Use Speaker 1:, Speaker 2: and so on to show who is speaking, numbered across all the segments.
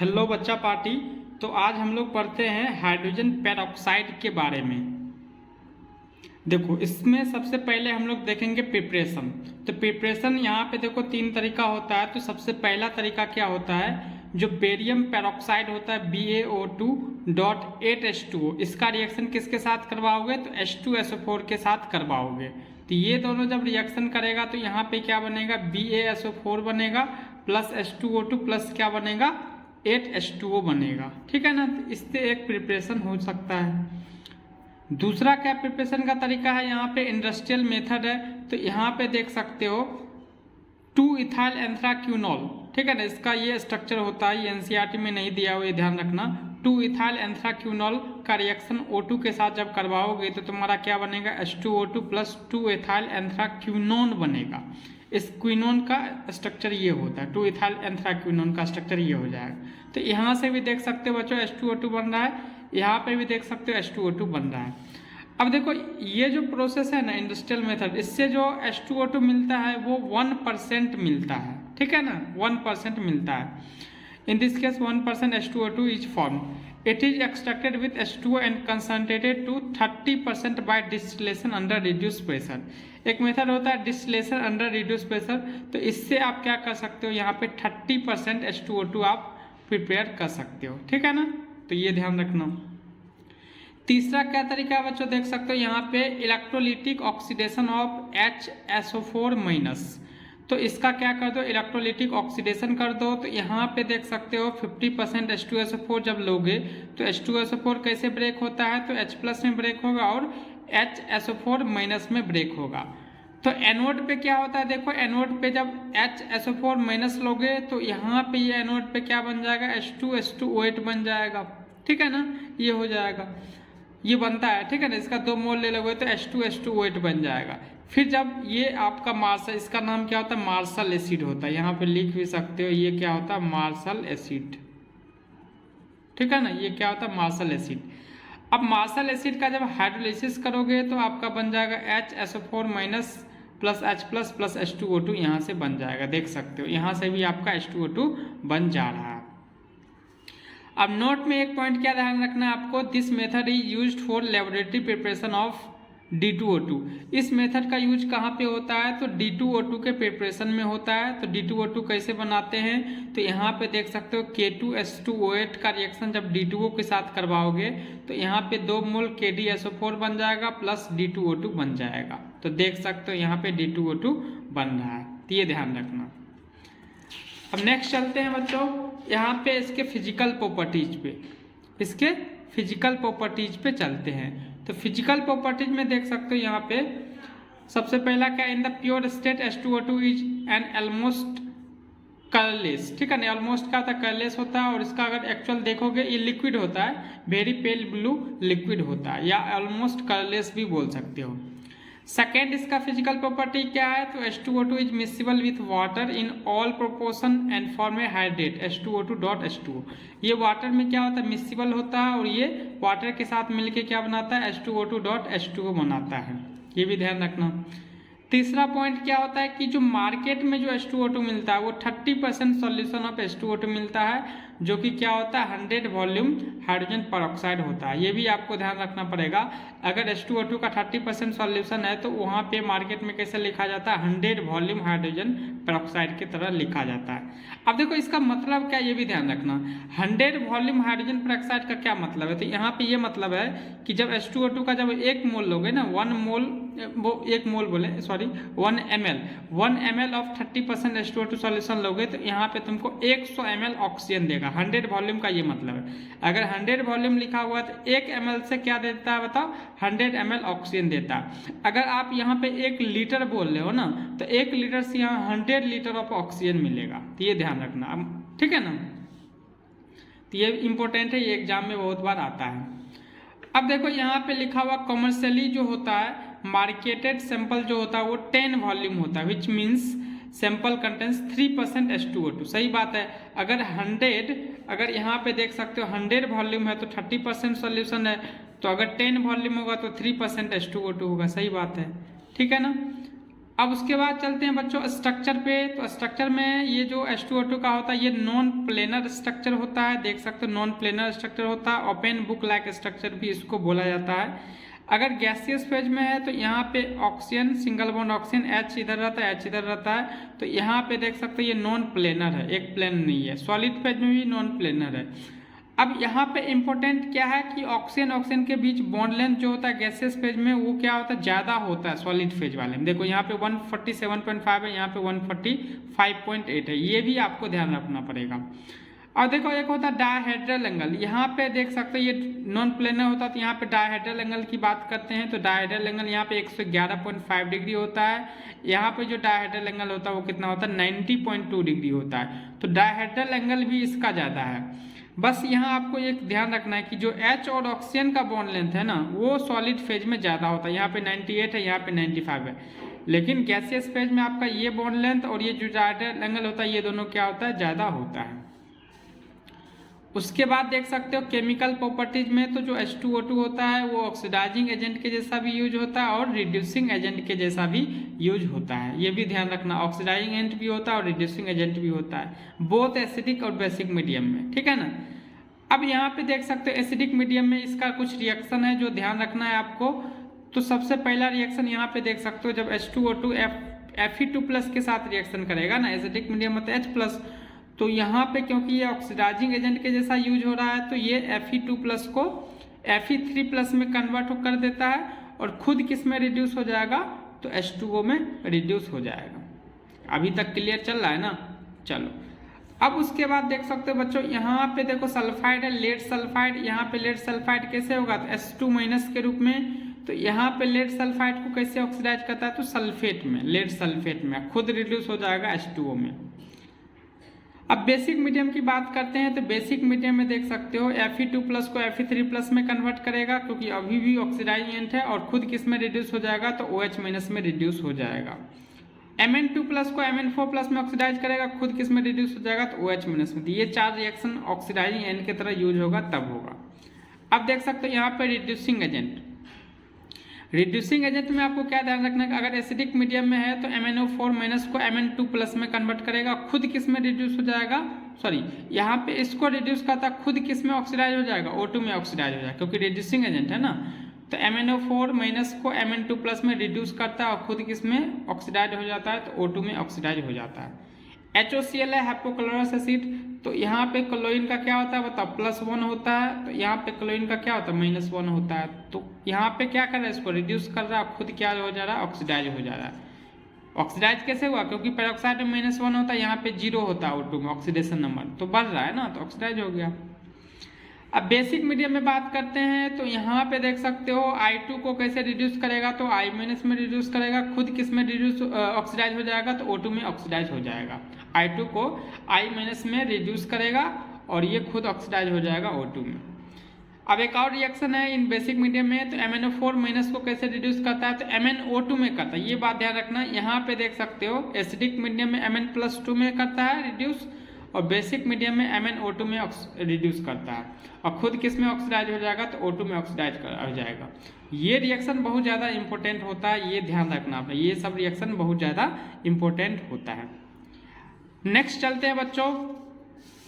Speaker 1: Hello बच्चा party. तो आज हम लोग पढ़ते हैं हाइड्रोजन पेरोक्साइड के बारे में। देखो, इसमें सबसे पहले हम लोग देखेंगे प्रिपरेशन। तो प्रिपरेशन यहाँ पे देखो तीन तरीका होता है। तो सबसे पहला तरीका क्या होता है, जो बेरियम पेरोक्साइड होता है BaO2.8H2O, इसका रिएक्शन किसके साथ करवाओगे, तो H2SO4 के साथ करवाओगे। तो ये दोनों जब रिएक्शन करेगा तो यहाँ पे क्या बनेगा, BaSO4 बनेगा प्लस H2O2 प्लस क्या बनेगा, 8H2O बनेगा। ठीक है ना। तो इससे एक प्रिपरेशन हो सकता है। दूसरा क्या प्रिपरेशन का तरीका है, यहाँ पे इंडस्ट्रियल मेथड है। तो यहाँ पे देख सकते हो 2-इथाइल एंथ्राक्यूनॉल। ठीक है ना, इसका ये स्ट्रक्चर होता है, ये NCERT में नहीं दिया हुआ, ये ध्यान रखना। 2-इथाइल एंथ्राक्यूनॉल का रिएक्शन O2 के साथ जब करवाओगे तो तुम्हारा क्या बनेगा, H2O2 प्लस 2-इथाइल एंथ्राक्यूनोन बनेगा। इस क्विनोन का स्ट्रक्चर ये होता है, 2-इथाइल एंथ्राक्यूनोन का स्ट्रक्चर ये हो जाएगा। तो यहाँ से भी देख सकते हो बच्चों H2O2 बन रहा है, यहाँ पे भी देख सकते हो H2O2 बन रहा है। अब देखो ये जो प्रोसेस है ना इंडस्ट्रियल मेथड, इससे जो H2O2 मिलता है वो 1% मिलता है। ठीक है ना, 1% मिलता है। In this case 1% H2O2 is form. It is extracted with H2O and concentrated to 30% by distillation under reduce pressure. एक मेथड होता है डिस्टिलेशन अंडर रिड्यूस प्रेशर। तो इससे आप क्या कर सकते हो, यहाँ पे 30% H2O2 आप प्रिपेयर कर सकते हो। ठीक है ना, तो ये ध्यान रखना। तीसरा क्या तरीका है बच्चों, देख सकते हो यहाँ पे इलेक्ट्रोलिटिक ऑक्सीडेशन ऑफ HSO4-। तो इसका क्या कर दो, इलेक्ट्रोलिटिक ऑक्सीडेशन कर दो। तो यहाँ पे देख सकते हो 50% H2SO4 जब लोगे तो H2SO4 कैसे ब्रेक होता है, तो H+ में ब्रेक होगा और HSO4- में ब्रेक होगा। तो एनोड पे क्या होता है, देखो एनोड पे जब HSO4- लोगे तो यहाँ पे ये एनोड पे क्या बन जाएगा, H2H2O8 बन जाएगा। ठीक है ना, ये हो जाएगा, ये बनता है। ठीक है ना, इसका 2 मोल ले लोगे तो H2H2O8 बन जाएगा। फिर जब ये आपका मार्शल, इसका नाम क्या होता है, मार्शल एसिड होता है, यहाँ पे लिख भी सकते हो, ये क्या होता है, मार्शल एसिड। ठीक है ना, ये क्या होता है, मार्शल एसिड। अब मार्शल एसिड का जब हाइड्रोलिसिस करोगे तो आपका बन जाएगा HSO4- plus H+ plus H2O2, यहाँ से बन जाएगा। देख सकते हो यहाँ से भी आपका H2O2 बन जा रहा है। अब नोट में एक पॉइंट क्या ध्यान रखना है आपको, this method is used for laboratory preparation of D2O2। इस मेथड का यूज कहाँ पे होता है, तो D2O2 के प्रिपरेशन में होता है। तो D2O2 कैसे बनाते हैं, तो यहाँ पे देख सकते हो K2H2O8 का रिएक्शन जब D2O के साथ करवाओगे तो यहाँ पे 2 मोल KdSO4 बन जाएगा प्लस D2O2 बन जाएगा। तो देख सकते हो यहाँ पे D2O2 बन रहा है, तो ये ध्यान रखना। अब नेक्स्ट चलते हैं बच्चों यहाँ पे इसके फिजिकल प्रॉपर्टीज पे, इसके फिजिकल प्रॉपर्टीज पे चलते हैं। तो फिजिकल प्रॉपर्टीज में देख सकते हो यहाँ पे सबसे पहला क्या, in the pure state H2O2 is N almost colourless. ठीक है ना, ऑलमोस्ट क्या होता है, कलरलेस होता है। और इसका अगर एक्चुअल देखोगे ये लिक्विड होता है, वेरी पेल ब्लू लिक्विड होता है, या ऑलमोस्ट कलरलेस भी बोल सकते हो। सेकेंड इसका फिजिकल प्रॉपर्टी क्या है, तो H2O2 is miscible with water in all proportion and form a hydrate H2O2.H2O। ये वाटर में क्या होता है, मिक्सिबल होता है और ये वाटर के साथ मिलके क्या बनाता है, H2O2.H2O बनाता है। ये भी ध्यान रखना। तीसरा पॉइंट क्या होता है कि जो मार्केट में जो H2O2 मिलता है वो 30% सॉल्यूशन ऑफ H2O2 मिलता है, जो कि क्या होता है 100 वॉल्यूम हाइड्रोजन पेरोक्साइड होता है। ये भी आपको ध्यान रखना पड़ेगा। अगर H2O2 का 30% सॉल्यूशन है तो वहाँ पे मार्केट में कैसे लिखा जाता है, 100 वॉल्यूम हाइड्रोजन पेरोक्साइड की तरह लिखा जाता है। अब देखो इसका मतलब क्या, ये भी ध्यान रखना। 100 वॉल्यूम हाइड्रोजन पेरोक्साइड का क्या मतलब है, तो यहाँ पे ये मतलब है कि जब H2O2 का जब 1 मोल लोगे ना, 1 मोल, वो 1 मोल बोले sorry 1 ml of 30% H2O2 solution लोगे तो यहाँ पे तुमको 100 ml ऑक्सीजन देगा। 100 वॉल्यूम का ये मतलब है। अगर 100 वॉल्यूम लिखा हुआ है तो 1 ml से क्या देता है बताओ, 100 ml ऑक्सीजन देता है। अगर आप यहाँ पे 1 लीटर बोल रहे हो ना, तो 1 लीटर से यहाँ 100 लीटर ऑफ ऑक्सीजन मिलेगा। तो ये ध्यान रखना, ठीक है ना। तो ये इंपॉर्टेंट है, ये एग्जाम में बहुत बार आता है। अब देखो यहाँ पे लिखा हुआ कमर्शियली जो होता है मार्केटेड सैंपल जो होता है वो 10 वॉल्यूम होता है, which means sample contains 3% H2O2। सही बात है। अगर 100, अगर यहाँ पे देख सकते हो 100 वॉल्यूम है तो 30% सॉल्यूशन है, तो अगर 10 वॉल्यूम होगा तो 3% H2O2 होगा। सही बात है, ठीक है ना। अब उसके बाद चलते हैं बच्चों स्ट्रक्चर पे। तो स्ट्रक्चर में ये जो H2O2 का होता है ये नॉन प्लेनर स्ट्रक्चर होता है, देख सकते हो नॉन प्लेनर स्ट्रक्चर होता है। ओपन बुक लाइक स्ट्रक्चर भी इसको बोला जाता है। अगर गैसियस फेज में है तो यहाँ पे oxygen single bond oxygen H इधर रहता है, H इधर रहता है, तो यहाँ पे देख सकते हो ये नॉन प्लेनर है, एक प्लेन नहीं है। सॉलिड फेज में भी नॉन प्लेनर है। अब यहाँ पे इम्पोर्टेंट क्या है कि ऑक्सीजन ऑक्सीजन के बीच बॉन्ड लेंथ जो होता है गैसियस फेज में वो क्या होता है, ज़्यादा होता है सॉलिड फेज वाले में। देखो यहाँ पे 147.5 है, यहाँ पे 145.8 है, ये भी आपको ध्यान रखना पड़ेगा। और देखो एक होता है डायहेड्रल एंगल, यहाँ पे देख सकते हो ये नॉन प्लेनर होता है, तो यहाँ पे डायहेड्रल एंगल की बात करते हैं तो डायहेड्रल एंगल यहाँ पे 111.5 डिग्री होता है। यहाँ पे जो डायहेड्रल एंगल होता है वो कितना होता है, 90.2 डिग्री होता है। तो डायहेड्रल एंगल भी इसका ज़्यादा है। बस यहाँ आपको एक ध्यान रखना है कि जो H और ऑक्सीजन का बॉन्ड लेंथ है ना वो सॉलिड फेज में ज़्यादा होता है, यहाँ पे 98 है, यहाँ पे 95 है। लेकिन गैसियस फेज में आपका ये बॉन्ड लेंथ और ये जो डायहेड्रल एंगल होता है ये दोनों क्या होता है, ज़्यादा होता है। उसके बाद देख सकते हो केमिकल प्रॉपर्टीज में तो जो H2O2 होता है वो ऑक्सीडाइजिंग एजेंट के जैसा भी यूज होता है और रिड्यूसिंग एजेंट के जैसा भी यूज होता है, ये भी ध्यान रखना। ऑक्सीडाइजिंग एजेंट भी होता है और रिड्यूसिंग एजेंट भी होता है, बोथ एसिडिक और बेसिक मीडियम में, ठीक है ना। अब यहाँ पे देख सकते हो एसिडिक मीडियम में इसका कुछ रिएक्शन है जो ध्यान रखना है आपको। तो सबसे पहला रिएक्शन यहाँ पे देख सकते हो जब H2O2 Fe2+ के साथ रिएक्शन करेगा ना, एसिडिक मीडियम मतलब H+, तो यहाँ पे क्योंकि ये ऑक्सीडाइजिंग एजेंट के जैसा यूज हो रहा है तो ये Fe2+ को Fe3+ में कन्वर्ट कर देता है और खुद किस में रिड्यूस हो जाएगा, तो H2O में रिड्यूस हो जाएगा। अभी तक क्लियर चल रहा है ना। चलो अब उसके बाद देख सकते हो बच्चों यहाँ पे देखो सल्फाइड है, लेड सल्फाइड। यहाँ पे लेड सल्फाइड कैसे होगा, तो H2- के रूप में। तो यहाँ पे लेड सल्फाइड को कैसे ऑक्सीडाइज करता है, तो सल्फेट में, लेड सल्फेट में खुद रिड्यूस हो जाएगा H2O में। अब बेसिक मीडियम की बात करते हैं तो बेसिक मीडियम में देख सकते हो Fe2+ को Fe3+ में कन्वर्ट करेगा क्योंकि अभी भी ऑक्सीडाइजेंट है और खुद किस में रिड्यूस हो जाएगा, तो OH- में रिड्यूस हो जाएगा। Mn2+ को Mn4+ में ऑक्सीडाइज करेगा, खुद किस में रिड्यूस हो जाएगा, तो OH- में। ये चार रिएक्शन ऑक्सीडाइजिंग एजेंट की तरह यूज होगा तब होगा। अब देख सकते हो यहाँ पे रिड्यूसिंग एजेंट। रिड्यूसिंग एजेंट में आपको क्या ध्यान रखना है, अगर एसिडिक मीडियम में है तो MnO4- को Mn2+ में कन्वर्ट करेगा, खुद किस में रिड्यूस हो जाएगा, सॉरी यहाँ पे इसको रिड्यूस करता खुद किस में ऑक्सीडाइज हो जाएगा, O2 में ऑक्सीडाइज हो जाएगा क्योंकि रिड्यूसिंग एजेंट है ना। तो MnO4- को Mn2+ में रिड्यूस करता है और खुद किस में ऑक्सीडाइज हो जाता है, तो O2 में ऑक्सीडाइज हो जाता है। HOCl है हाइपोक्लोरस एसिड, तो यहाँ पे क्लोरीन का क्या होता है बताओ, +1 होता है, तो यहाँ पे क्लोरीन का क्या होता है, -1 होता है। तो यहाँ पे क्या कर रहा है, इसको रिड्यूस कर रहा है, खुद क्या हो जा रहा है, ऑक्सीडाइज हो जा रहा है। ऑक्सीडाइज कैसे हुआ, क्योंकि पेरोक्साइड में -1 होता है, यहाँ पे 0 होता है O2 में ऑक्सीडेशन नंबर, तो बढ़ रहा है ना, तो ऑक्सीडाइज हो गया। अब बेसिक मीडियम में बात करते हैं तो यहाँ पे देख सकते हो I2 को कैसे रिड्यूस करेगा, तो I- में रिड्यूस करेगा, खुद किस में रिड्यूस ऑक्सीडाइज हो जाएगा, तो O2 में ऑक्सीडाइज हो जाएगा। I2 को I- में रिड्यूस करेगा और ये खुद ऑक्सीडाइज हो जाएगा O2 में। अब एक और रिएक्शन है इन बेसिक मीडियम में, तो MnO4- को कैसे रिड्यूस करता है, तो MnO2 में करता है। ये बात ध्यान रखना, यहाँ पे देख सकते हो एसिडिक मीडियम में Mn+2 में करता है रिड्यूस और बेसिक मीडियम में MnO2 में रिड्यूस करता है और खुद किस में ऑक्सीडाइज हो जाएगा, तो O2 में ऑक्सीडाइज हो जाएगा। ये रिएक्शन बहुत ज़्यादा इंपॉर्टेंट होता है, ये ध्यान रखना आपने, ये सब रिएक्शन बहुत ज़्यादा इंपॉर्टेंट होता है। नेक्स्ट चलते हैं बच्चों,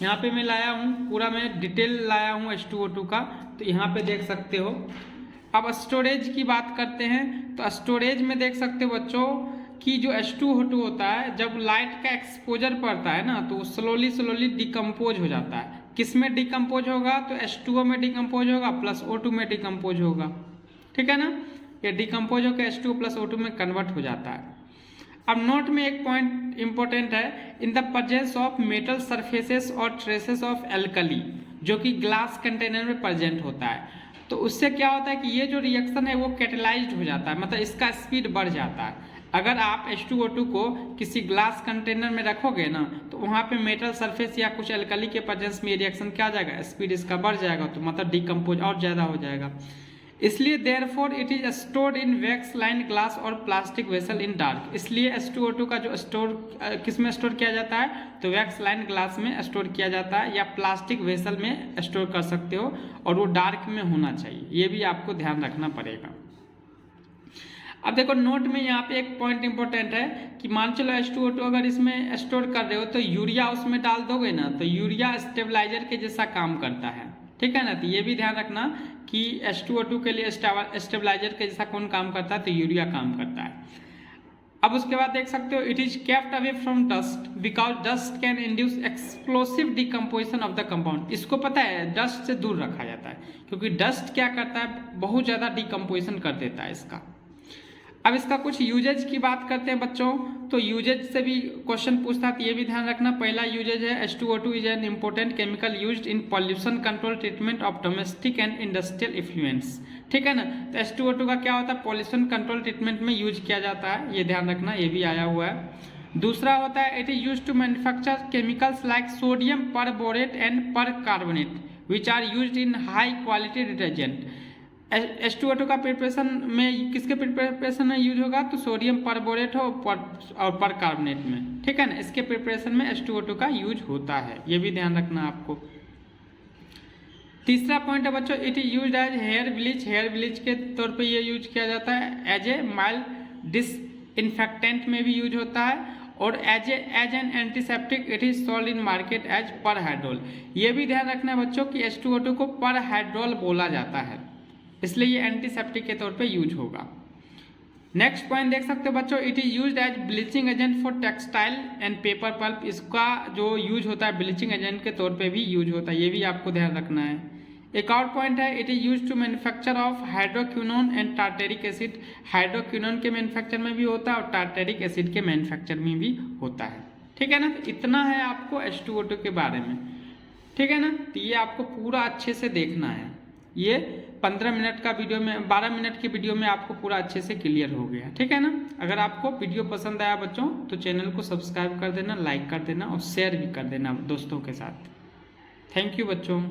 Speaker 1: यहाँ पे मैं लाया हूँ पूरा मैं डिटेल लाया हूँ H2O2 का, तो यहाँ पे देख सकते हो। अब स्टोरेज की बात करते हैं तो स्टोरेज में देख सकते हो बच्चों कि जो H2O2 होता है जब लाइट का एक्सपोजर पड़ता है ना तो स्लोली डिकम्पोज हो जाता है। किस में डिकम्पोज होगा, तो H2O में डिकम्पोज होगा प्लस O2 में डिकम्पोज होगा, ठीक है ना। ये डिकम्पोज होकर H2O प्लस O2 में कन्वर्ट हो जाता है। अब नोट में एक पॉइंट इंपॉर्टेंट है, in the presence of metal surfaces और ट्रेसेस ऑफ एल्कली, जो कि ग्लास कंटेनर में प्रेजेंट होता है, तो उससे क्या होता है कि ये जो रिएक्शन है वो कैटेलाइज्ड हो जाता है, मतलब इसका स्पीड बढ़ जाता है। अगर आप H2O2 को किसी ग्लास कंटेनर में रखोगे ना तो वहाँ पे मेटल सरफेस या कुछ एल्कली के प्रेजेंस में रिएक्शन क्या आ जाएगा, स्पीड इसका बढ़ जाएगा, तो मतलब डिकम्पोज और ज़्यादा हो जाएगा। इसलिए therefore it is stored in wax line glass और प्लास्टिक वेसल इन डार्क। इसलिए H2O2 का जो स्टोर किस में स्टोर किया जाता है, तो वैक्स लाइन ग्लास में स्टोर किया जाता है या प्लास्टिक वेसल में स्टोर कर सकते हो और वो डार्क में होना चाहिए, ये भी आपको ध्यान रखना पड़ेगा। अब देखो नोट में यहाँ पे एक पॉइंट इंपॉर्टेंट है कि मान चलो H2O2 अगर इसमें स्टोर कर रहे हो तो यूरिया उसमें डाल दोगे ना, तो यूरिया स्टेबलाइजर के जैसा काम करता है, ठीक है ना। तो ये भी ध्यान रखना कि H2O2 के लिए स्टेबलाइजर के जैसा कौन काम करता है, तो यूरिया काम करता है। अब उसके बाद देख सकते हो it is kept away from dust because dust can induce explosive decomposition of the compound. इसको पता है डस्ट से दूर रखा जाता है क्योंकि डस्ट क्या करता है, बहुत ज़्यादा डिकम्पोजिशन कर देता है इसका। अब इसका कुछ यूजेज की बात करते हैं बच्चों, तो यूजेज से भी क्वेश्चन पूछता है, तो ये भी ध्यान रखना। पहला यूजेज है H2O2 is an important chemical used in pollution control treatment of domestic and industrial effluence, ठीक है ना। तो H2O2 का क्या होता है, पॉल्यूशन कंट्रोल ट्रीटमेंट में यूज किया जाता है, ये ध्यान रखना, ये भी आया हुआ है। दूसरा होता है it is use to manufacture chemicals like sodium perborate and percarbonate which are used in high quality detergent. H2O2 का प्रिपरेशन में किसके प्रिपरेशन में यूज होगा, तो सोडियम परबोरेट हो और परकार्बोनेट में, ठीक है ना। इसके प्रिपरेशन में H2O2 का यूज होता है, ये भी ध्यान रखना आपको। तीसरा पॉइंट है बच्चों it is used as hair bleach. Hair bleach के तौर पे ये यूज किया जाता है। एज ए माइल्ड डिसइंफेक्टेंट में भी यूज होता है, और as an antiseptic it is sold in market as perhydrol. ये भी ध्यान रखना है बच्चों कि H2O2 को परहाइड्रोल बोला जाता है, इसलिए ये एंटीसेप्टिक के तौर पे यूज होगा। नेक्स्ट पॉइंट देख सकते हो बच्चों it is used as bleaching agent for textile and paper pulp. इसका जो यूज होता है ब्लीचिंग एजेंट के तौर पे भी यूज होता है, ये भी आपको ध्यान रखना है। एक और पॉइंट है it is used to manufacture of hydroquinone and tartaric acid. Hydroquinone के मैन्युफैक्चर में भी होता है और टार्टेरिक एसिड के मैन्युफैक्चर में भी होता है, ठीक है ना। तो इतना है आपको H2O2 के बारे में, ठीक है ना। तो ये आपको पूरा अच्छे से देखना है, ये 15 मिनट का वीडियो में 12 मिनट की वीडियो में आपको पूरा अच्छे से क्लियर हो गया, ठीक है ना। अगर आपको वीडियो पसंद आया बच्चों तो चैनल को सब्सक्राइब कर देना, लाइक कर देना और शेयर भी कर देना दोस्तों के साथ। थैंक यू बच्चों।